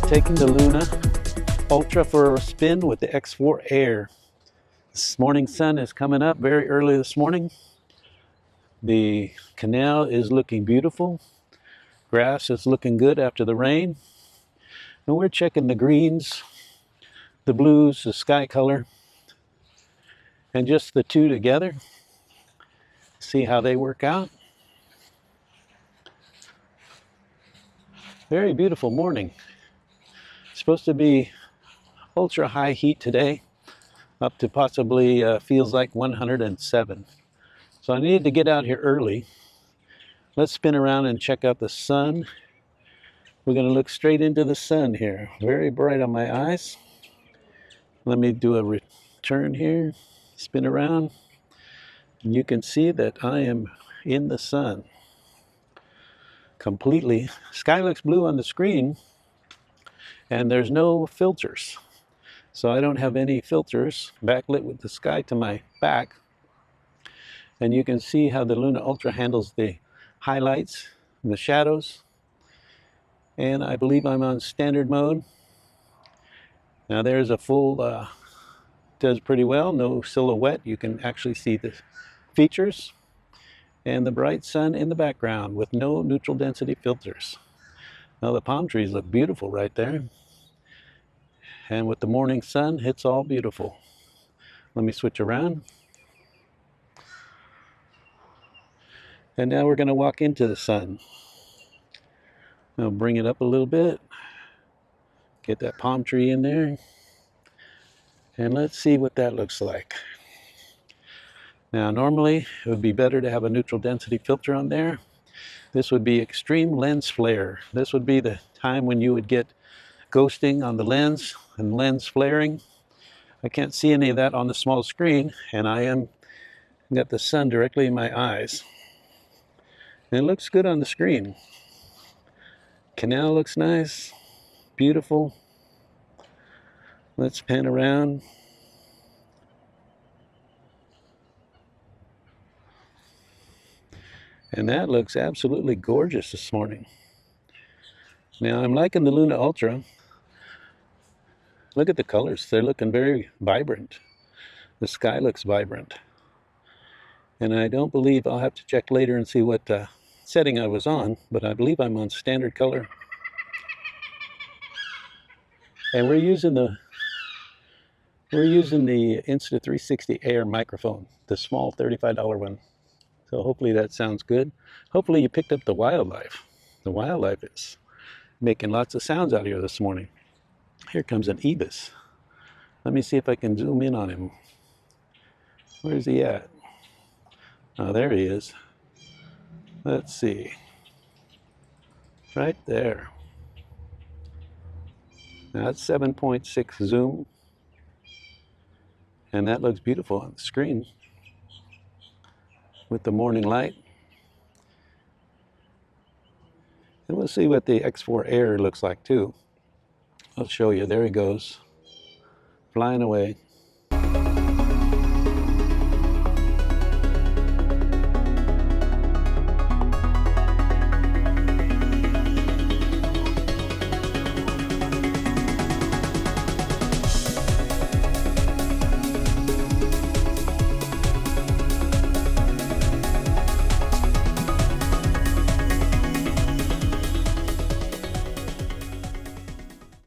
taking the Luna Ultra for a spin with the X4-Air. This morning sun is coming up very early this morning. The canal is looking beautiful. Grass is looking good after the rain. And we're checking the greens, the blues, the sky color, and just the two together. See how they work out. Very beautiful morning. It's supposed to be ultra high heat today, up to possibly feels like 107. So I needed to get out here early. Let's spin around and check out the sun. We're going to look straight into the sun here. Very bright on my eyes. Let me do a return here. Spin around. And you can see that I am in the sun completely. Sky looks blue on the screen, and there's no filters. So I don't have any filters, backlit with the sky to my back. And you can see how the Luna Ultra handles the highlights and the shadows. And I believe I'm on standard mode. Now there's a full, does pretty well, no silhouette. You can actually see the features and the bright sun in the background with no neutral density filters. Now the palm trees look beautiful right there. And with the morning sun, it's all beautiful. Let me switch around. And now we're going to walk into the sun. I'll bring it up a little bit. Get that palm tree in there. And let's see what that looks like. Now normally it would be better to have a neutral density filter on there. This would be extreme lens flare. This would be the time when you would get ghosting on the lens and lens flaring. I can't see any of that on the small screen, and I am got the sun directly in my eyes. And it looks good on the screen. Canal looks nice, beautiful. Let's pan around. And that looks absolutely gorgeous this morning. Now I'm liking the Luna Ultra. Look at the colors, they're looking very vibrant. The sky looks vibrant. And I don't believe, I'll have to check later and see what setting I was on, but I believe I'm on standard color. And we're using the Insta360 Air microphone, the small $35 one. So hopefully that sounds good. Hopefully you picked up the wildlife. The wildlife is making lots of sounds out here this morning. Here comes an ibis. Let me see if I can zoom in on him. Where's he at? Oh, there he is. Let's see. Right there. Now that's 7.6 zoom. And that looks beautiful on the screen with the morning light. And we'll see what the X4-Air looks like too. I'll show you. There he goes, flying away.